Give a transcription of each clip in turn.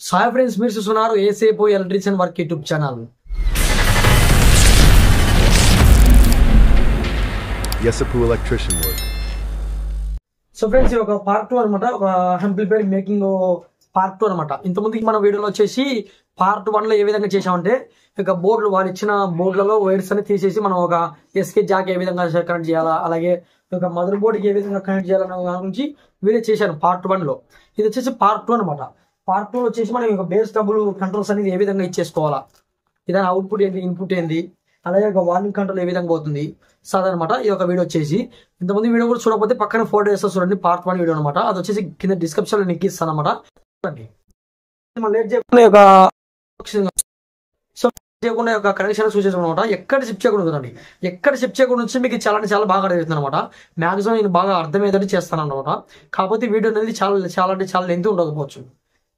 Sai friends, మీరు చూస్తున్నారు ఏసేపు electrician work YouTube channel. Yesapu electrician work. So friends, ఇది ఒక పార్ట్ 2 అనమాట. ఒక యాంప్లిఫైర్ మేకింగ్ పార్ట్ 2 అనమాట. ఇంతకుముందుకి మన వీడియోలో వచ్చేసి పార్ట్ 1 లో ఏ విధంగా చేసామంటే, ఇక బోర్డులు వాళ్ళు ఇచ్చిన బోర్డులలో వైర్స్ అని తీసేసి మనం ఒక ఎస్కే జాక్ ఏ విధంగా కనెక్ట్ చేయాలా, అలాగే ఒక మదర్ బోర్డ్కి ఏ విధంగా కనెక్ట్ చేయాలన్న దాని గురించి వీడియో చేశాను పార్ట్ 1 లో. ఇది వచ్చేసి పార్ట్ 2 అనమాట. పార్ట్ 2 వచ్చేసి మనం ఒక బేస్ డబుల్ కంట్రోల్స్ అనేది ఏ విధంగా ఇచ్చేసుకోవాలా, ఇదాని అవుట్పుట్ ఏంటి, ఇన్పుట్ ఏంది, అలాగే ఒక వాల్యూమ్ కంట్రోల్ ఏ విధంగా పోతుంది సాదనమాట. ఇది ఒక వీడియో వచ్చేసి ఇంతమంది వీడియో కూడా చూడకపోతే పక్కన 4 డేస్ చూడండి, పార్ట్ 1 వీడియో అనమాట. అది వచ్చేసి కింద డిస్క్రిప్షన్ లో లింక్ ఇస్తాను అనమాట. చేయకుండా ఒక కనెక్షన్ చూసేసాం అనమాట. ఎక్కడ షిఫ్ట్ చేయకుండా ఉందండి, ఎక్కడ షిఫ్ట్ చేయకుండా నుంచి మీకు చాలా బాగా అర్థమవుతుంది అనమాట. మాక్సిమం నేను బాగా అర్థమయ్యేటట్టు చేస్తాను అనమాట. కాకపోతే వీడియో అనేది చాలా లెంత్ ఉండకపోవచ్చు,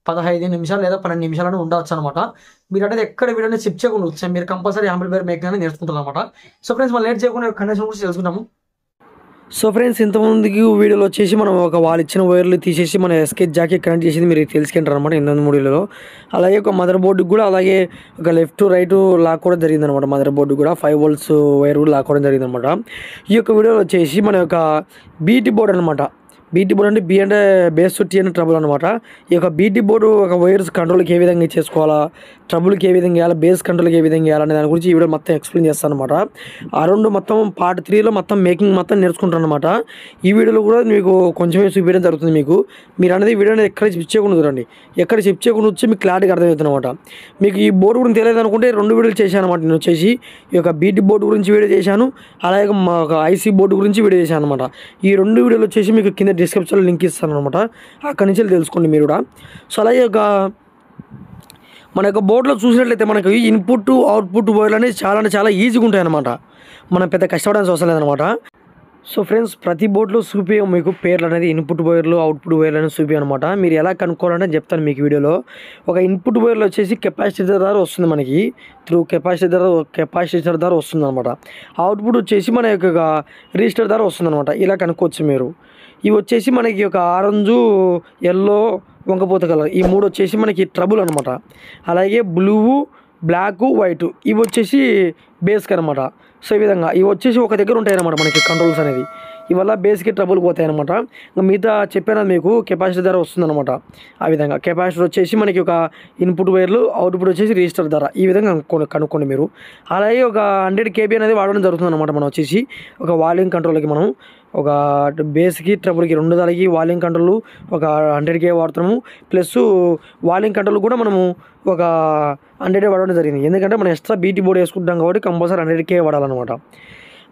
15 నిమిషాలు లేదా 12 నిమిషాలు ఉండవచ్చు అనమాట. మీరు అనేది ఎక్కడ వీడియోని షిఫ్ట్ చేయకుండా వచ్చాయి, మీరు కంపల్సరీ యాంప్లిఫైర్ మేకింగ్ అనేది నేర్చుకుంటారు అనమాట. సో ఫ్రెండ్స్, మనం లేట్ చేయకుండా కండిషన్ గురించి తెలుసుకున్నాము. సో ఫ్రెండ్స్, ఇంతమందికి వీడియోలో వచ్చేసి మనం ఒక వాళ్ళు ఇచ్చిన వైర్లు తీసేసి మన ఎస్కే జాకి కనెక్ట్ చేసేది మీరు తెలుసుకుంటారు అనమాట ఇంతమంది వీడియోలో. అలాగే ఒక మదర్ బోర్డుకి కూడా అలాగే ఒక లెఫ్ట్ రైట్ లాక్కోవడం జరిగింది అనమాట. మదర్ బోర్డు కూడా 5 volts వైర్ కూడా లాక్కోవడం జరిగింది అనమాట. ఈ యొక్క వీడియోలో వచ్చేసి మన యొక్క బీటీ బోర్డు అనమాట. బీటీ బోర్డు అంటే బి అంటే బేస్ టీ అంటే ట్రబుల్ అనమాట. ఈ యొక్క బీటీ బోర్డు ఒక వైర్స్ కంట్రోల్కి ఏ విధంగా చేసుకోవాలా, ట్రబుల్కి ఏ విధంగా వేయాలి, బేస్ కంట్రోల్కి ఏ విధంగా వేయాలనే దాని గురించి ఈ వీడియో మొత్తం ఎక్స్ప్లెయిన్ చేస్తాను అనమాట. అరౌండ్ మొత్తం పార్ట్ 3లో మొత్తం మేకింగ్ మొత్తం నేర్చుకుంటాను అనమాట. ఈ వీడియోలో కూడా మీకు కొంచెమే చూపించడం జరుగుతుంది. మీరు అనేది వీడియో అనేది ఎక్కడ షిఫ్ట్ చేయకుండా చూడండి, ఎక్కడ షిఫ్ట్ చేయకుండా వచ్చి మీకు క్లారిటీగా అర్థమవుతుంది అనమాట. మీకు ఈ బోర్డు గురించి తెలియదు అనుకుంటే 2 వీడియోలు చేశాను అనమాట. నేను వచ్చేసి ఈ యొక్క బీటీ బోర్డు గురించి వీడియో చేశాను, అలాగే ఒక ఐసీ బోర్డు గురించి వీడియో చేశాను అనమాట. ఈ 2 వీడియోలు వచ్చేసి మీకు కింద డిస్క్రిప్షన్లో లింక్ ఇస్తాను అనమాట. అక్కడి నుంచి తెలుసుకోండి మీరు కూడా. సో అలాగే ఒక మన యొక్క బోర్డులో చూసినట్లయితే మనకు ఇన్పుట్ అవుట్పుట్ వైర్లు అనేది చాలా ఈజీగా ఉంటాయి అనమాట. మనం పెద్ద కష్టపడాల్సిన అవసరం లేదనమాట. సో ఫ్రెండ్స్, ప్రతి బోర్డులో చూపే మీకు పేర్లు అనేది ఇన్పుట్ వైర్లు అవుట్పుట్ వైర్లు అనేది చూపి అనమాట. మీరు ఎలా కనుక్కోవాలంటే చెప్తాను మీకు వీడియోలో. ఒక ఇన్పుట్ వైర్లు వచ్చేసి కెపాసిటర్ ద్వారా వస్తుంది, మనకి త్రూ కెపాసిటర్ ద్వారా వస్తుంది అనమాట. అవుట్పుట్ వచ్చేసి మన యొక్క రిజిస్టర్ ద్వారా వస్తుంది అనమాట. ఇలా కనుక్కోవచ్చు మీరు. ఇవి వచ్చేసి మనకి ఒక ఆరెంజ్, ఎల్లో, వంకపోత కలర్, ఈ 3 వచ్చేసి మనకి ట్రబుల్ అనమాట. అలాగే బ్లూ, బ్లాక్, వైట్ ఇవి వచ్చేసి బేస్కి అనమాట. సో ఈ విధంగా ఇవి వచ్చేసి ఒక దగ్గర ఉంటాయి అనమాట మనకి కంట్రోల్స్ అనేది. ఇవల్ల బేస్కి ట్రబుల్ పోతాయి అనమాట. ఇంకా మిగతా చెప్పాను మీకు కెపాసిటర్ ద్వారా వస్తుందన్నమాట. ఆ విధంగా కెపాసిటర్ వచ్చేసి మనకి ఒక ఇన్పుట్ వైర్లు, అవుట్పుట్ వచ్చేసి రిజిస్టర్ ద్వారా, ఈ విధంగా కనుక్కోండి మీరు. అలాగే ఒక 100 kb అనేది వాడడం జరుగుతుంది అనమాట. మనం వచ్చేసి ఒక వాల్యూమ్ కంట్రోల్కి మనం ఒక బేస్కి ట్రబుల్కి 2 దానికి వాల్యూమ్ కంట్రోల్ ఒక 100 kb వాడుతున్నాము. ప్లస్ వాల్యూమ్ కంట్రోల్ కూడా మనము ఒక 100 వాడడం జరిగింది. ఎందుకంటే మనం ఎక్స్ట్రా బీటీ బోర్డు వేసుకుంటాం కాబట్టి కంపల్సరీ 100 kb వాడాలన్నమాట.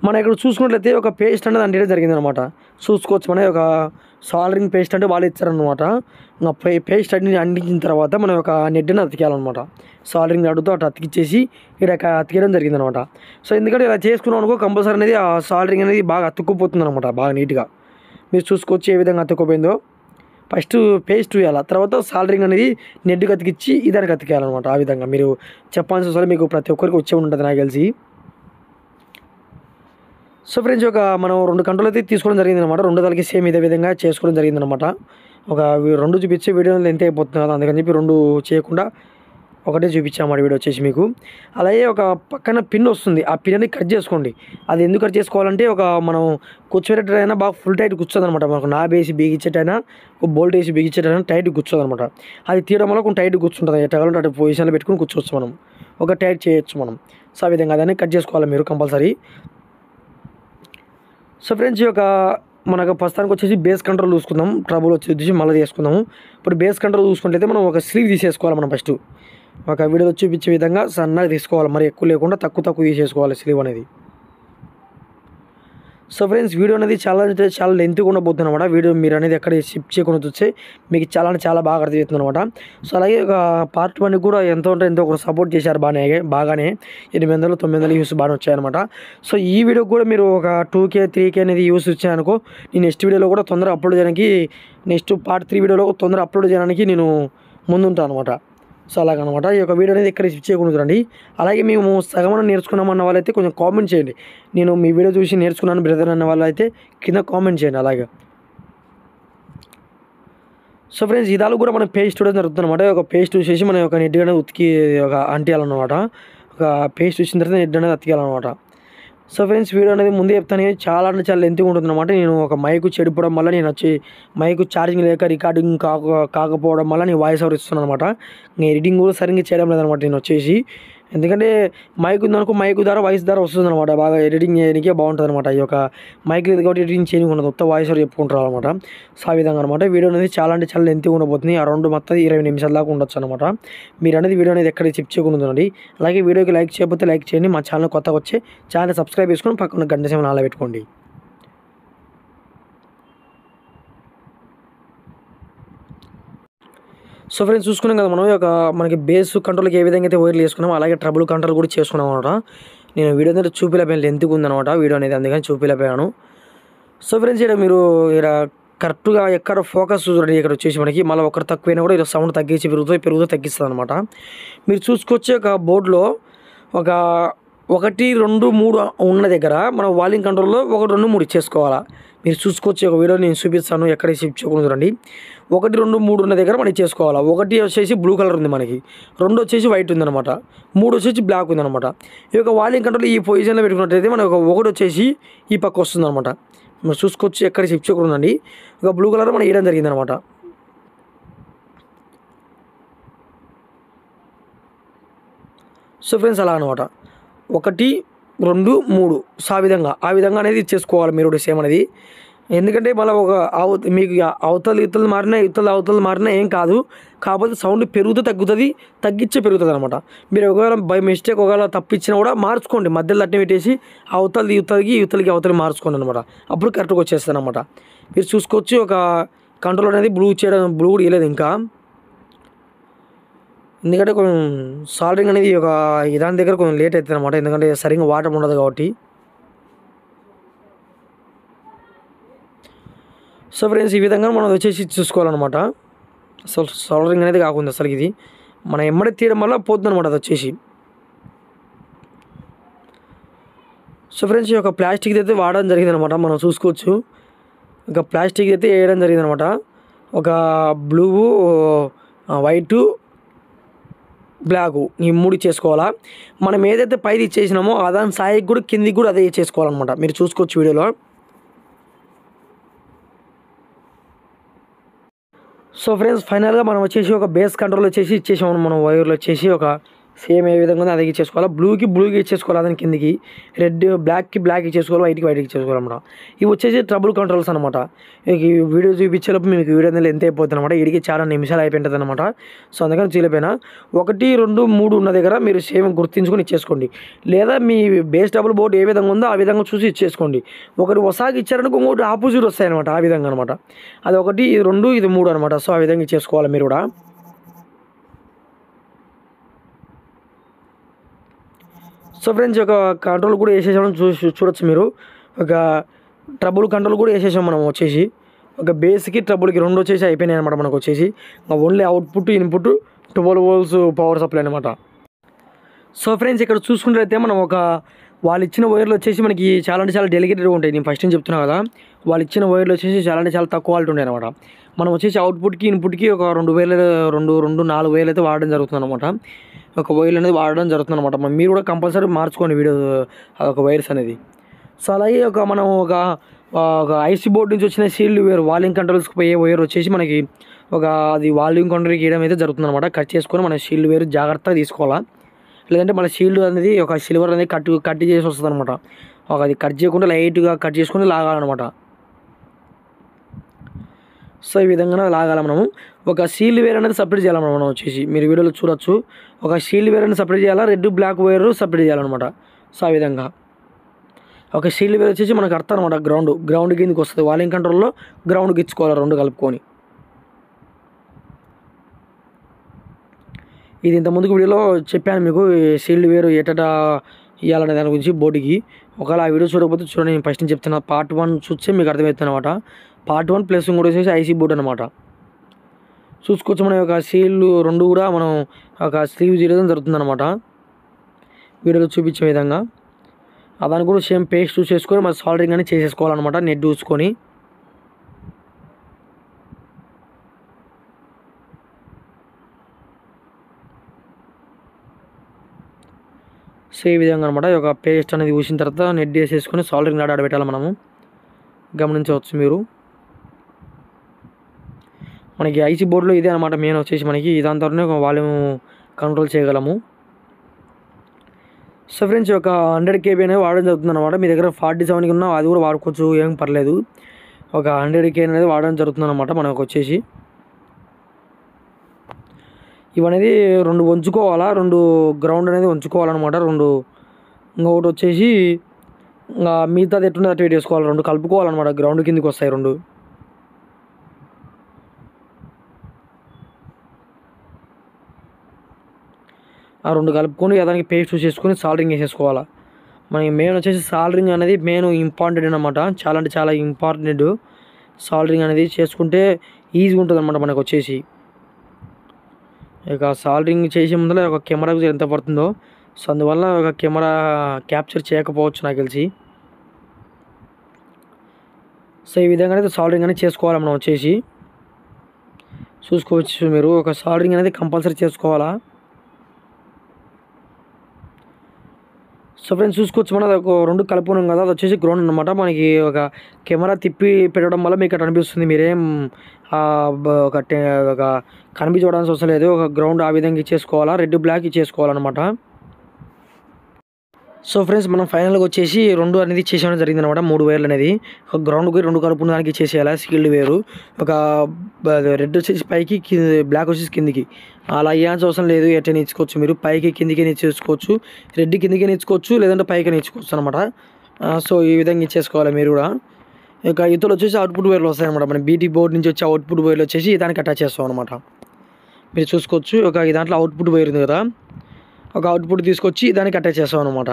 మనం ఇక్కడ చూసుకున్నట్లయితే ఒక పేస్ట్ అనేది 100 జరిగింది అనమాట. చూసుకోవచ్చు. మన ఒక సాల్డరింగ్ పేస్ట్ అంటే వాళ్ళు ఇచ్చారనమాట. పేస్ట్ అన్ని అంటించిన తర్వాత మనం ఒక నెట్ని అతికేయాలన్నమాట. సాల్డరింగ్ అడుగుతూ అటు అతికిచ్చేసి ఇక్కడ అతికేయడం జరిగింది అనమాట. సో ఎందుకంటే ఇలా చేసుకున్నాం అనుకో కంపల్సరీ అనేది ఆ సాల్డరింగ్ అనేది బాగా అతుక్కుపోతుంది అనమాట, బాగా నీట్గా. మీరు చూసుకోవచ్చు ఏ విధంగా అతుక్కుపోయిందో. ఫస్ట్ పేస్ట్ వేయాలి, తర్వాత సాల్డరింగ్ అనేది నెట్కి అతికిచ్చి ఇదానికి అతికేయాలన్నమాట. ఆ విధంగా మీరు చెప్పాల్సిన అవసరం మీకు ప్రతి ఒక్కరికి వచ్చే ఉంటుంది నాకు తెలిసి. సో ఫ్రెండ్స్, ఒక మనం 2 కంట్రోల్ అయితే తీసుకోవడం జరిగింది అనమాట. 2 దానికి సేమ్ ఇదే విధంగా చేసుకోవడం జరిగింది అనమాట. ఒక 2 చూపించే వీడియో ఎంత అయిపోతుంది కదా, అందుకని చెప్పి 2 చేయకుండా ఒకటే చూపించామన్నమాట వీడియో వచ్చేసి మీకు. అలాగే ఒక పక్కన పిన్ వస్తుంది, ఆ పిన్ అనేది కట్ చేసుకోండి. అది ఎందుకు కట్ చేసుకోవాలంటే ఒక మనం కూర్చోబెట్టైనా బాగా ఫుల్ టైట్ కూర్చోదు అనమాట. మనకు నాబ్ వేసి బిగించేటైనా ఒక బోల్ట్ వేసి బిగించేటైనా టైట్ కూర్చోదు అనమాట. అది తీయడం వల్ల కొంచెం టైట్ కూర్చుంటుంది. ఎట్లా కావాలంటే అటు పొజిషన్లో పెట్టుకుని కూర్చోవచ్చు, మనం ఒక టైట్ చేయొచ్చు మనం. సో ఆ విధంగా దాన్ని కట్ చేసుకోవాలి మీరు కంపల్సరీ. సో ఫ్రెండ్స్, ఈ యొక్క మనకు ప్రస్తుతానికి వచ్చేసి బేస్ కంట్రోల్ చూసుకుందాం. ట్రబుల్ వచ్చేసి మళ్ళీ చేసుకుందాము. ఇప్పుడు బేస్ కంట్రోల్ చూసుకుంటే మనం ఒక స్లీవ్ తీసేసుకోవాలి. మనం ఫస్ట్ ఒక వీడియోలో చూపించే విధంగా సన్నగా తీసుకోవాలి, మరి ఎక్కువ లేకుండా తక్కువ తీసేసుకోవాలి స్లీవ్ అనేది. సో ఫ్రెండ్స్, వీడియో అనేది చాలా లెంత్గా ఉండబోతుంది అనమాట. వీడియో మీరు అనేది ఎక్కడ షిఫ్ట్ చేయకుండా చూస్తే మీకు చాలా బాగా అర్థమవుతుంది అనమాట. సో అలాగే ఒక పార్ట్ 1 కూడా ఎంతో ఒకరు సపోర్ట్ చేశారు బాగానే 800-900 వ్యూస్ బాగా వచ్చాయన్నమాట. సో ఈ వీడియో కూడా మీరు ఒక 2K 3K అనేది వ్యూస్ వచ్చాయనుకో, నేను నెక్స్ట్ వీడియోలో కూడా తొందరగా అప్లోడ్ చేయడానికి, నెక్స్ట్ పార్ట్ 3 వీడియోలో తొందరగా అప్లోడ్ చేయడానికి నేను ముందుంటాను అనమాట. సో అలాగనమాట. ఈ యొక్క వీడియో అనేది ఇక్కడ షిఫ్ట్ చేయకూడదండి. అలాగే మేము సగమన నేర్చుకున్నామన్న వాళ్ళైతే కొంచెం కామెంట్ చేయండి. నేను మీ వీడియో చూసి నేర్చుకున్నాను బ్రదర్ అన్న వాళ్ళైతే కింద కామెంట్ చేయండి. అలాగే సో ఫ్రెండ్స్ ఇదాలు కూడా మనం పేస్ట్ చూడడం జరుగుతుంది అనమాట. ఒక పేస్ట్ చూసేసి మనం ఒక నెట్ అనేది ఉతికి ఒక అంటియాలన్నమాట. ఒక పేస్ట్ వచ్చిన తర్వాత నెట్ అనేది అతికేయాలన్నమాట. సో ఫ్రెండ్స్ వీడియో అనేది ముందే చెప్తాను, చాలా అంటే చాలా లెంత్ ఉంటుంది అనమాట. నేను ఒక మైకు చెడిపోవడం వల్ల నేను వచ్చి మైకు ఛార్జింగ్ లేక రికార్డింగ్ కాకపోవడం వల్ల నేను వాయిస్ ఓవర్ ఇస్తున్నాను అనమాట. నేను ఎడిటింగ్ కూడా సరిగ్గా చేయడం లేదనమాట నేను వచ్చేసి. ఎందుకంటే మైక్ ఉందనుకో మైక్ ద్వారా వాయిస్ ద్వారా వస్తుంది అనమాట, బాగా ఎడిటింగ్ చేయడానికి బాగుంటుంది అనమాట. ఈ యొక్క మైక్ లేదు కాబట్టి ఎడిటింగ్ చేయడానికి ఉండదు, మొత్తం వాయిస్ ఓవర్ చెప్పుకుంటారు అనమాట. సో ఆ విధంగా అనమాట వీడియో అనేది చాలా అంటే చాలా లెంత్ ఉండబోతుంది. అరౌండ్ మొత్తం 20 నిమిషాల దాకా ఉండొచ్చు అనమాట. మీరు అనేది వీడియో అనేది ఎక్కడ చెక్ చేయకుంటుందండి. అలాగే వీడియోకి లైక్ చేయకపోతే లైక్ చేయండి. మా ఛానల్ కొత్తగా వచ్చి ఛానల్ సబ్స్క్రైబ్ చేసుకొని పక్కన గంట సేపు నాలా పెట్టుకోండి. సో ఫ్రెండ్స్ చూసుకున్నాం కదా మనం మనకి బేస్ కంట్రోల్కి ఏ విధంగా అయితే వైర్లు వేసుకున్నామో అలాగే ట్రబుల్ కంట్రోల్ కూడా చేసుకున్నాం అనమాట. నేను వీడియో అనేది చూపిలేపోయాను, లెంత్గా ఉందన్నమాట వీడియో అనేది, అందుకని చూపిలేపోయాను. సో ఫ్రెండ్స్ ఇక్కడ మీరు ఇక్కడ కరెక్ట్గా ఎక్కడ ఫోకస్ చూడండి. ఇక్కడ వచ్చేసి మనకి మళ్ళీ ఒకరు తక్కువైనా కూడా ఇలా సౌండ్ తగ్గించి పెరుగుతూ తగ్గిస్తుంది అనమాట. మీరు చూసుకొచ్చే ఒక బోర్డులో ఒక 1, 2, 3 ఉన్న దగ్గర మనం వాల్యూమ్ కంట్రోల్లో 1, 2, 3 ఇచ్చేసుకోవాలా. మీరు చూసుకొచ్చి ఒక వీడియో నేను చూపిస్తాను, ఎక్కడ షిఫ్ట్ చేయకుండా చూడండి. 1, 2, 3 ఉన్న దగ్గర మనం చేసుకోవాలా. 1 వచ్చేసి బ్లూ కలర్ ఉంది మనకి, 2 వచ్చేసి వైట్ ఉందన్నమాట, 3 వచ్చేసి బ్లాక్ ఉందన్నమాట. ఈ యొక్క వాల్యూమ్ కంట్రోల్ ఈ పొజిషన్లో పెట్టుకున్నట్టయితే మనకు 1 వచ్చేసి ఈ పక్క వస్తుందన్నమాట. మీరు చూసుకొచ్చి ఎక్కడ షిఫ్ట్ చేయకుండా ఉండండి. ఒక బ్లూ కలర్ మనం వేయడం జరిగిందనమాట. సో ఫ్రెండ్స్ అలా అనమాట 1, 2, 3 సో ఆ విధంగా అనేది చేసుకోవాలి మీరు సేమ్ అనేది. ఎందుకంటే మళ్ళీ మీకు అవతలు మారినా ఏం కాదు, కాకపోతే సౌండ్ పెరుగుతూ తగ్గుతుంది, పెరుగుతుంది అనమాట. మీరు ఒకవేళ బై మిస్టేక్ ఒకవేళ తప్పించినా కూడా మార్చుకోండి, మధ్యలో అట్నే పెట్టేసి అవతలికి మార్చుకోండి అనమాట. అప్పుడు కరెక్ట్గా వచ్చేస్తుంది అనమాట. మీరు చూసుకోవచ్చు ఒక కంట్రోల్ అనేది బ్లూ కూడా ఇవ్వలేదు ఇంకా, ఎందుకంటే కొంచెం సాల్డరింగ్ అనేది దాని దగ్గర కొంచెం లేట్ అవుతుంది అనమాట, ఎందుకంటే సరిగ్గా వాటర్ ఉండదు కాబట్టి. సో ఫ్రెండ్స్ ఈ విధంగా మనం వచ్చేసి చూసుకోవాలన్నమాట. అసలు సాల్డరింగ్ అనేది కాకుండా అసలు ఇది మనం ఎమ్మడే తీయడం వల్ల పోతుంది అనమాట అది వచ్చేసి. సో ఫ్రెండ్స్ ఈ యొక్క ప్లాస్టిక్ అయితే వాడడం జరిగింది అనమాట. మనం చూసుకోవచ్చు ఇంకా ప్లాస్టిక్ అయితే వేయడం జరిగింది అనమాట. ఒక బ్లూ, వైటు, బ్లాకు ఈ 3 చేసుకోవాలా. మనం ఏదైతే పైది ఇచ్చేసినామో దాని సాయికి కూడా కిందికి కూడా అదే చేసుకోవాలన్నమాట. మీరు చూసుకోవచ్చు వీడియోలో. సో ఫ్రెండ్స్ ఫైనల్గా మనం వచ్చేసి ఒక బేస్ కంట్రోల్ వచ్చేసి ఇచ్చేసాము. మనం వైర్లు వచ్చేసి ఒక సేమ్ ఏ విధంగా ఉందో అదే ఇచ్చేసుకోవాలి. బ్లూకి ఇచ్చేసుకోవాలి, దాని కిందికి బ్లాక్కి ఇచ్చేసుకోవాలి, వైట్కి ఇచ్చేసుకోవాలన్నమాట. ఇవి వచ్చేసి ట్రబుల్ కంట్రోల్స్ అనమాట. ఈ వీడియో చూపించేలోపు మీకు వీడియో అనేది ఎంత అయిపోతుంది అనమాట, వీడికి చాలా నిమిషాలు అయిపోయింటుంది అనమాట. సో అందుకని చూపిపోయినా 1, 2, 3 ఉన్న దగ్గర మీరు సేమ్ గుర్తించుకొని ఇచ్చేసుకోండి. లేదా మీ బేస్ డబుల్ బోర్డు ఏ విధంగా ఉందో ఆ విధంగా చూసి ఇచ్చేసుకోండి. ఒకటి వసాగి ఇచ్చారనుకో ఇంకోటి ఆపోజిట్ వస్తాయి అనమాట, ఆ విధంగా అనమాట. అది 1, ఇది 2, ఇది 3 అనమాట. సో ఆ విధంగా ఇచ్చేసుకోవాలి మీరు కూడా. సో ఫ్రెండ్స్ ఒక కంట్రోల్ కూడా వేసేసామని చూడొచ్చు మీరు. ఒక ట్రబుల్ కంట్రోల్ కూడా వేసేసాం మనం వచ్చేసి. ఒక బేస్కి ట్రబుల్కి 2 వచ్చేసి అయిపోయినాయి అనమాట మనకు వచ్చేసి. Only output input 12 volts power supply అనమాట. సో ఫ్రెండ్స్ ఇక్కడ చూసుకుంటే మనం వాళ్ళు ఇచ్చిన వైర్లు వచ్చేసి మనకి చాలా అంటే చాలా డెలికేటెడ్గా ఉంటాయి. నేను ఫస్ట్ చెప్తున్నా కదా, వాళ్ళు ఇచ్చిన వైర్లు వచ్చేసి చాలా అంటే చాలా తక్కువ క్వాలిటీ ఉంటాయి అనమాట. మనం వచ్చేసి అవుట్పుట్కి ఇన్పుట్కి ఒక 4 వైర్లు అయితే వాడడం జరుగుతుంది అనమాట. ఒక వైర్లు అనేది వాడడం జరుగుతుంది అనమాట. మీరు కూడా కంపల్సరీ మార్చుకోండి వీడియో ఒక వైర్స్ అనేది. సో అలాగే మనం ఒక ఐసీ బోర్డు నుంచి వచ్చిన షీల్డ్ వైర్ వాల్యూమ్ కంట్రోల్స్కి పోయే వైర్ వచ్చేసి మనకి అది వాల్యూమ్ కంట్రోల్కి వేయడం అయితే జరుగుతుంది అనమాట. కట్ చేసుకొని మన షీల్డ్ వైర్ జాగ్రత్తగా తీసుకోవాలా, లేదంటే మన షీల్డ్ అనేది ఒక సిల్వర్ అనేది కట్ చేసి వస్తుంది అనమాట. అది కట్ చేయకుండా లైట్గా కట్ చేసుకొని లాగాలన్నమాట. సో ఈ విధంగా లాగాలి మనము. ఒక షీల్డ్ వేర్ అనేది సపరేట్ చేయాలి మనం వచ్చేసి, మీరు వీడియోలో చూడొచ్చు. ఒక షీల్డ్ వేర్ అనేది సపరేట్ చేయాలా, రెడ్ బ్లాక్ వైర్ సపరేట్ చేయాలన్నమాట. సో ఆ విధంగా ఒక షీల్డ్ వేర్ వచ్చేసి మనకు అర్థం అనమాట, గ్రౌండ్ కిందకి వస్తుంది. వాల్యూమ్ కంట్రోల్లో గ్రౌండ్కి ఇచ్చుకోవాలి 2 కలుపుకొని. ఇది ఇంతకుముందుకు వీడియోలో చెప్పాను మీకు, షీల్డ్ వేరు ఎటట ఇవ్వాలనే దాని గురించి బోర్డుకి. ఒకవేళ ఆ వీడియో చూడకపోతే చూడండి, నేను ఫస్ట్ చెప్తున్నా. పార్ట్ 1 చూస్తే మీకు అర్థమవుతుంది అనమాట. పార్ట్ 1 ప్లస్ ఇంకోటి వచ్చేసి ఐసీ బోర్డు అనమాట. చూసుకోవచ్చు మనం ఒక షీల్డ్ 2 కూడా మనం ఒక స్లీవ్ చేయడం జరుగుతుంది అనమాట వీడియోలో చూపించే విధంగా. దాన్ని కూడా సేమ్ పేస్ట్ చూసేసుకొని మన సాల్డరింగ్ అని చేసేసుకోవాలన్నమాట, నెట్ చూసుకొని. సో ఈ విధంగా అనమాట ఈ యొక్క పేస్ట్ అనేది ఊసిన తర్వాత నెట్ వేసేసుకొని సాల్డరింగ్ రాడ్ ఆడబెట్టాలి మనము. గమనించవచ్చు మీరు. మనకి ఐసీ బోర్డులో ఇదే అనమాట మెయిన్ వచ్చేసి మనకి దాని ద్వారానే వాల్యూమ్ కంట్రోల్ చేయగలము. సో ఫ్రెండ్స్ ఒక 100 KB అనేది వాడడం జరుగుతుంది అనమాట. మీ దగ్గర 47 ఉన్నా అది కూడా వాడుకోవచ్చు, ఏం పర్లేదు. ఒక 100 KB అనేది వాడడం జరుగుతుంది అనమాట మనకు వచ్చేసి. ఇవనేది 2 వంచుకోవాలా, 2 గ్రౌండ్ అనేది వంచుకోవాలన్నమాట. 2 ఇంకొకటి వచ్చేసి ఇంకా మిగతాది ఎట్లుంది అటు వేసుకోవాలి. 2 కలుపుకోవాలన్నమాట. గ్రౌండ్ కిందకి వస్తాయి 2. ఆ 2 కలుపుకొని దానికి పేస్ట్ చేసుకొని సాల్డరింగ్ వేసేసుకోవాలి. మనకి మెయిన్ వచ్చేసి సాల్డరింగ్ అనేది మెయిన్ ఇంపార్టెంట్ అనమాట. చాలా అంటే చాలా ఇంపార్టెంట్. సాల్డరింగ్ అనేది చేసుకుంటే ఈజీగా ఉంటుంది అనమాట మనకు వచ్చేసి. ఇక సాల్డరింగ్ చేసే ముందర ఒక కెమెరాకు ఎంత పడుతుందో, సో అందువల్ల ఒక కెమెరా క్యాప్చర్ చేయకపోవచ్చు నాకు తెలిసి. సో ఈ విధంగా అయితే సాల్డరింగ్ అనేది చేసుకోవాలి మనం వచ్చేసి. చూసుకోవచ్చు మీరు. ఒక సాల్డరింగ్ అనేది కంపల్సరీ చేసుకోవాలా. సో ఫ్రెండ్స్ చూసుకోవచ్చు మనం ఒక 2 కలుపుకున్నాం కదా, అది వచ్చేసి గ్రౌండ్ అనమాట. మనకి ఒక కెమెరా తిప్పి పెట్టడం వల్ల మీకు అక్కడ అనిపిస్తుంది, మీరేం ఒక కనిపించడానికి అవసరం లేదు. ఒక గ్రౌండ్ ఆ విధంగా ఇచ్చేసుకోవాలా, రెడ్ బ్లాక్ ఇచ్చేసుకోవాలన్నమాట. సో ఫ్రెండ్స్ మనం ఫైనల్గా వచ్చేసి 2 అనేది చేసేయడం జరిగింది అనమాట. 3 వైర్లు అనేది ఒక గ్రౌండ్కి 2 కలుపుకున్న దానికి చేసేయాలి. సీల్డ్ వేరు ఒక రెడ్ వచ్చేసి పైకి, బ్లాక్ వచ్చేసి కిందికి. అలా అయ్యాల్సిన అవసరం లేదు. ఎట్టని ఇచ్చుకోవచ్చు మీరు. పైకి కిందికి ఇచ్చేసుకోవచ్చు, రెడ్ కిందికి ఇచ్చుకోవచ్చు, లేదంటే పైకి ఇచ్చుకోవచ్చు అనమాట. సో ఈ విధంగా ఇచ్చేసుకోవాలి మీరు కూడా. ఇక ఇతరులు వచ్చేసి అవుట్పుట్ వైర్లు వస్తాయి అనమాట. మన బీటీ బోర్డ్ నుంచి వచ్చే అవుట్పుట్ వైర్లు వచ్చేసి దానికి అటాచ్ చేస్తాం అనమాట. మీరు చూసుకోవచ్చు. ఒక దాంట్లో అవుట్పుట్ వైర్ ఉంది కదా, ఒక అవుట్పుట్ తీసుకొచ్చి దానికి అటాచ్ చేస్తాం అనమాట.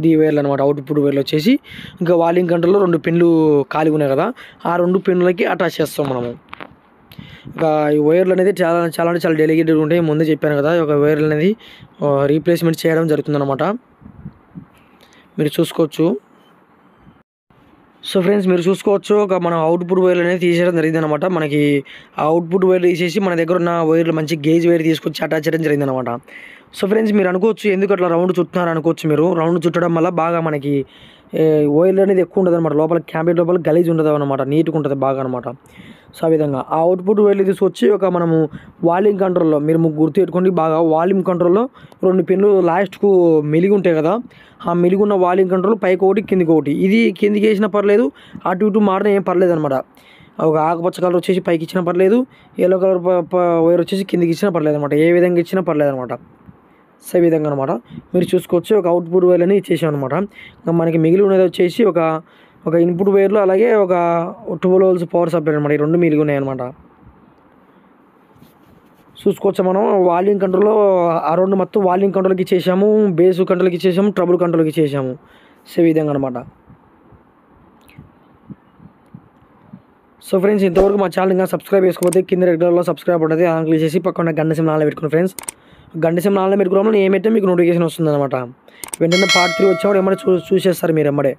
ది వైర్లు అనమాట. అవుట్పుట్ వైర్లు వచ్చేసి ఇంకా వాల్యూమ్ కంట్రోల్లో 2 పిన్లు ఖాళీగా ఉన్నాయి కదా, ఆ 2 పిన్లకి అటాచ్ చేస్తాం మనము. ఇంకా ఈ వైర్లు అనేది చాలా అంటే చాలా డెలికేటెడ్ ఉంటాయి. ముందే చెప్పాను కదా, ఒక వైర్లు అనేది రీప్లేస్మెంట్ చేయడం జరుగుతుందన్నమాట. మీరు చూసుకోవచ్చు. సో ఫ్రెండ్స్ మీరు చూసుకోవచ్చు, ఒక మనం అవుట్పుట్ వైర్లు అనేది తీసేయడం జరిగింది అనమాట. మనకి ఆ అవుట్పుట్ వైర్లు తీసేసి మన దగ్గర ఉన్న వైర్లు మంచి గేజ్ వైర్ తీసుకొచ్చి అటాచ్ చేయడం జరిగింది అనమాట. సో ఫ్రెండ్స్ మీరు అనుకోవచ్చు, ఎందుకు అట్లా రౌండ్ చుట్టున్నారు అనుకోవచ్చు మీరు. రౌండ్ చుట్టడం వల్ల బాగా మనకి వైర్లు అనేది ఎక్కువ ఉంటుంది అనమాట. లోపల క్యాబిన్ లోపల గలీజ్ ఉంటుంది అనమాట, నీట్గా ఉంటుంది బాగా అనమాట. సో ఆ విధంగా ఆ అవుట్పుట్ వైర్లు తీసుకొచ్చి ఒక మనము వాల్యూమ్ కంట్రోల్లో, మీరు గుర్తుపెట్టుకోండి బాగా, వాల్యూమ్ కంట్రోల్లో 2 పిన్లు లాస్ట్కు మెలిగి ఉంటాయి కదా, ఆ మెలిగున్న వాల్యూమ్ కంట్రోల్ పైకి ఒకటి కిందికి ఒకటి. ఇది కిందికి వేసినా పర్లేదు, అటు ఇటు మారినా ఏం పర్లేదు అనమాట. ఒక ఆకుపచ్చ కలర్ వచ్చేసి పైకి ఇచ్చినా పర్లేదు, ఎల్లో కలర్ వైర్ వచ్చేసి కిందికి ఇచ్చినా పర్లేదు అనమాట. ఏ విధంగా ఇచ్చినా పర్లేదు అనమాట. సో ఈ విధంగా అనమాట మీరు చూసుకోవచ్చు. ఒక అవుట్పుట్ వైర్ అని ఇచ్చేసాం అనమాట. మనకి మిగిలి ఉన్నది వచ్చేసి ఒక ఇన్పుట్ వైర్లు, అలాగే ఒక 12 volts పవర్ సప్లై అనమాట. ఈ 2 మిగిలి ఉన్నాయి అనమాట. చూసుకోవచ్చు మనం వాల్యూమ్ కంట్రోల్లో ఆ 2 మొత్తం వాల్యూమ్ కంట్రోల్కి ఇచ్చేసాము, బేస్ కంట్రోల్కి ఇచ్చేసాము, ట్రబుల్ కంట్రోల్కి ఇచ్చేసాము. సో ఈ విధంగా అనమాట. సో ఫ్రెండ్స్ ఇంతవరకు మా ఛానల్ ఇంకా సబ్స్క్రైబ్ చేసుకోకపోతే కింద రెగ్యులర్లో సబ్స్క్రైబ్ ఉంటుంది, అలా క్లిక్ చేసి పక్కన గంట సింబల్ ఆన్లో పెట్టుకుని ఫ్రెండ్స్. గంట సింబల్ ఆన్లో పెట్టుకోవడం ఏమైతే మీకు నోటిఫికేషన్ వస్తుంది అనమాట. వెంటనే పార్ట్ 3 వచ్చినప్పుడు ఏమైనా చూసేస్తారు మీరు ఎమ్మడే.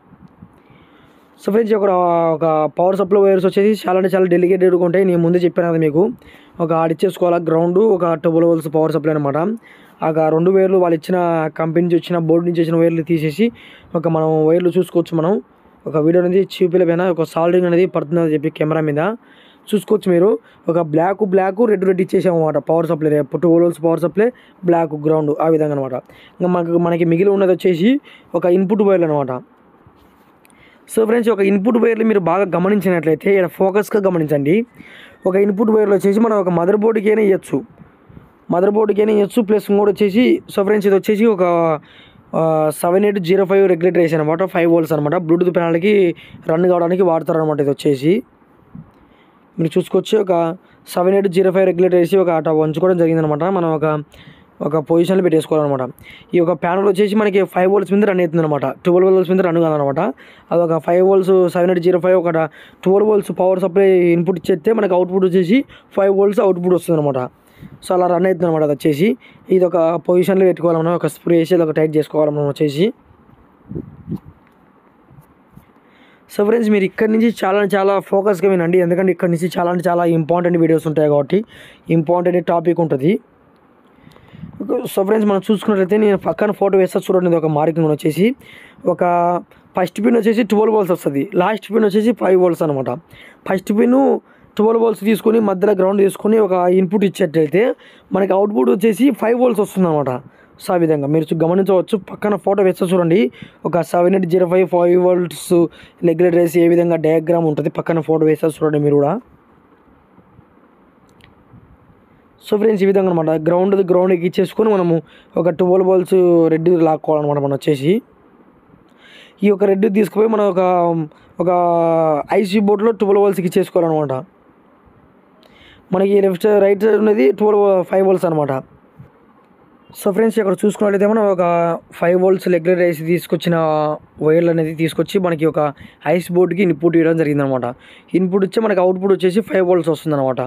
సో ఫ్రెండ్స్ ఒక పవర్ సప్లై వైర్స్ వచ్చేసి చాలా అంటే చాలా డెలికేటెడ్గా ఉంటాయి. నేను ముందే చెప్పాను కదా మీకు. ఒక ఆడిచ్చేసుకోవాలా గ్రౌండ్, ఒక 12 volts పవర్ సప్లై అనమాట. ఆ 2 వైర్లు వాళ్ళు ఇచ్చిన కంపెనీ నుంచి వచ్చిన బోర్డు నుంచి వచ్చిన వైర్లు తీసేసి ఒక మనం వైర్లు చూసుకోవచ్చు. మనం ఒక వీడియో అనేది చూపిలపైన ఒక సాల్డరింగ్ అనేది పడుతుందని చెప్పి కెమెరా మీద చూసుకోవచ్చు మీరు. ఒక బ్లాక్ రెడ్ ఇచ్చేసాం అనమాట. Power supply 12 volts power supply, block ground, ఆ విధంగా అనమాట. ఇంకా మనకి మిగిలి ఉన్నది వచ్చేసి ఒక ఇన్పుట్ వైర్లు అనమాట. సో ఫ్రెండ్స్ ఒక ఇన్పుట్ వైర్లు మీరు బాగా గమనించినట్లయితే ఇక్కడ ఫోకస్గా గమనించండి. ఒక ఇన్పుట్ వైర్లు వచ్చేసి మనం ఒక మదర్ బోర్డుకైనా ఇవ్వచ్చు, ప్లస్ ఇంకోటి వచ్చేసి. సో ఫ్రెండ్స్ ఇది వచ్చేసి ఒక 7805 రెగ్యులేటర్ వేసాను అనమాట. 5 volts అనమాట. బ్లూటూత్ ప్యానల్కి రన్ కావడానికి వాడతారు అనమాట. ఇది వచ్చేసి మీరు చూసుకోవచ్చు. ఒక 7805 రెగ్యులేటర్ వేసి ఒక అట వంచుకోవడం జరిగిందనమాట. మనం ఒక పొజిషన్లో పెట్టేసుకోవాలన్నమాట. ఈ యొక్క ప్యానల్ వచ్చేసి మనకి 5 volts మీద రన్ అవుతుంది అనమాట. 12 volts మీద రన్ కాదనమాట. అది ఒక 5 volts 7805 ఒక 12 volts పవర్ సప్లై ఇన్పుట్ ఇచ్చేస్తే మనకి అవుట్పుట్ వచ్చేసి 5 volts అవుట్పుట్ వస్తుంది అనమాట. సో అలా రన్ అవుతుంది అనమాట. అది వచ్చేసి ఇది ఒక పొజిషన్లో పెట్టుకోవాలి మనం. ఒక స్ప్రే వేసి అది ఒక టైట్ చేసుకోవాలి మనం వచ్చేసి. సో ఫ్రెండ్స్ మీరు ఇక్కడ నుంచి చాలా ఫోకస్గా వినండి, ఎందుకంటే ఇక్కడ నుంచి చాలా ఇంపార్టెంట్ వీడియోస్ ఉంటాయి కాబట్టి ఇంపార్టెంట్ టాపిక్ ఉంటుంది. సో ఫ్రెండ్స్ మనం చూసుకున్నట్లయితే నేను పక్కన ఫోటో వేస్తా చూడండి. ఒక మార్కింగ్ వచ్చేసి ఒక ఫస్ట్ పిన్ వచ్చేసి 12 వోల్ట్స్ వస్తుంది, లాస్ట్ పిన్ వచ్చేసి 5 వోల్ట్స్ అనమాట. ఫస్ట్ పిన్ 12 వోల్ట్స్ తీసుకొని మధ్యలో గ్రౌండ్ తీసుకొని ఒక ఇన్పుట్ ఇచ్చేటైతే మనకి అవుట్పుట్ వచ్చేసి 5 వోల్ట్స్ వస్తుంది అనమాట. సో ఆ విధంగా మీరు గమనించవచ్చు. పక్కన ఫోటో వేస్తే చూడండి ఒక 7805 5 వోల్ట్స్ రెగ్యులేటర్ వేసి ఏ విధంగా డయాగ్రామ్ ఉంటుంది. పక్కన ఫోటో వేస్తే చూడండి మీరు కూడా. సో ఫ్రెండ్స్ ఈ విధంగా అనమాట గ్రౌండ్కి ఇచ్చేసుకొని మనము ఒక 12 వోల్ట్స్ రెడ్ లాక్కోవాలన్నమాట. మనం వచ్చేసి ఈ యొక్క రెడ్ తీసుకుపోయి మనం ఒక ఐసీ బోర్డులో 12 వోల్ట్స్కి ఇచ్చేసుకోవాలన్నమాట. మనకి లెఫ్ట్ రైట్ సైడ్ ఉన్నది 5 వోల్ట్స్ అనమాట. సో ఫ్రెండ్స్ ఇక్కడ చూసుకున్నట్లయితే మనం ఒక 5 వోల్ట్స్ రెగ్యులర్ ఐసీ తీసుకొచ్చిన వైర్లు అనేది తీసుకొచ్చి మనకి ఒక ఐస్ బోర్డుకి ఇన్పుట్ ఇవ్వడం జరిగిందనమాట. ఇన్పుట్ ఇచ్చే మనకి అవుట్పుట్ వచ్చేసి 5 వోల్ట్స్ వస్తుందన్నమాట.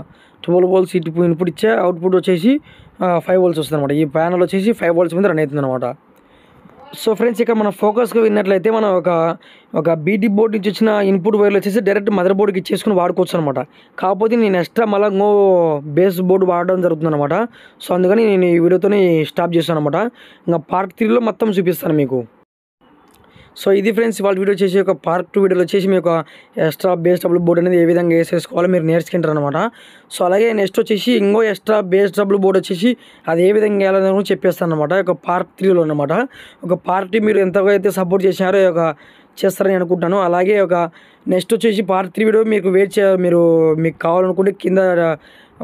12 వోల్ట్స్ ఇన్పుట్ ఇచ్చే అవుట్పుట్ వచ్చేసి 5 వోల్ట్స్ వస్తుందన్నమాట. ఈ ప్యానల్ వచ్చేసి 5 వోల్ట్స్ మీద రన్ అవుతుందన్నమాట. సో ఫ్రెండ్స్ ఇక్కడ మనం ఫోకస్గా విన్నట్లయితే మనం ఒక బీటీ బోర్డు నుంచి వచ్చిన ఇన్పుట్ వైర్లు వచ్చేసి డైరెక్ట్ మదర్ బోర్డుకి ఇచ్చేసుకుని వాడుకోవచ్చు అనమాట. కాకపోతే నేను ఎక్స్ట్రా మళ్ళీ బేస్ బోర్డు వాడడం జరుగుతుంది అనమాట. సో అందుకని నేను ఈ వీడియోతో స్టాప్ చేస్తాను అనమాట. ఇంకా పార్ట్ 3లో మొత్తం చూపిస్తాను మీకు. సో ఇది ఫ్రెండ్స్ వాళ్ళ వీడియో వచ్చేసి ఒక పార్ట్ 2 వీడియోలో వచ్చేసి మీకు ఒక ఎక్స్ట్రా బేస్ డబుల్ బోర్డ్ అనేది ఏ విధంగా వేసేసుకోవాలో మీరు నేర్చుకుంటారు అనమాట. సో అలాగే నెక్స్ట్ వచ్చేసి ఇంకో ఎక్స్ట్రా బేస్ డబుల్ బోర్డ్ వచ్చేసి అది ఏ విధంగా వేయాలని చెప్పేస్తాను అనమాట. ఒక పార్ట్ 3లో అనమాట. ఒక పార్ట్ మీరు ఎంతగా అయితే సపోర్ట్ చేసినారో చేస్తారని అనుకుంటాను. అలాగే ఒక నెక్స్ట్ వచ్చేసి పార్ట్ 3 వీడియో మీకు కావాలనుకుంటే కింద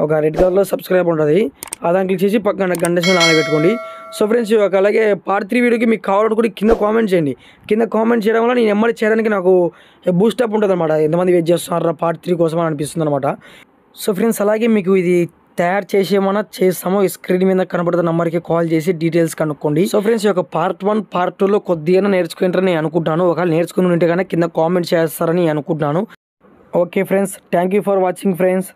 ఒక రెడ్ కలర్లో సబ్స్క్రైబ్ ఉంటుంది, దాన్ని క్లిక్ చేసి పక్కన గంట ఆన్ పెట్టుకోండి. సో ఫ్రెండ్స్ అలాగే పార్ట్ 3 వీడియోకి మీకు కావాలనుకుంటే కింద కామెంట్ చేయండి. కింద కామెంట్ చేయడం వల్ల నేను ఎమ్మడి చేయడానికి నాకు బూస్టప్ ఉంటుంది అనమాట. ఎంతమంది వెయిట్ చేస్తున్నారా పార్ట్ 3 కోసం అని అనిపిస్తుంది అనమాట. సో ఫ్రెండ్స్ అలాగే మీకు ఇది తయారు చేసేమన్నా చేస్తామో ఈ స్క్రీన్ మీద కనబడుతున్న నెంబర్కి కాల్ చేసి డీటెయిల్స్ కనుక్కోండి. సో ఫ్రెండ్స్ ఈ యొక్క పార్ట్ 1 పార్ట్ 2లో కొద్దిగా నేర్చుకుంటారని అనుకుంటాను. ఒకవేళ నేర్చుకుని ఉంటే కానీ కింద కామెంట్ చేస్తారని అనుకుంటున్నాను. Okay friends, thank you for watching friends.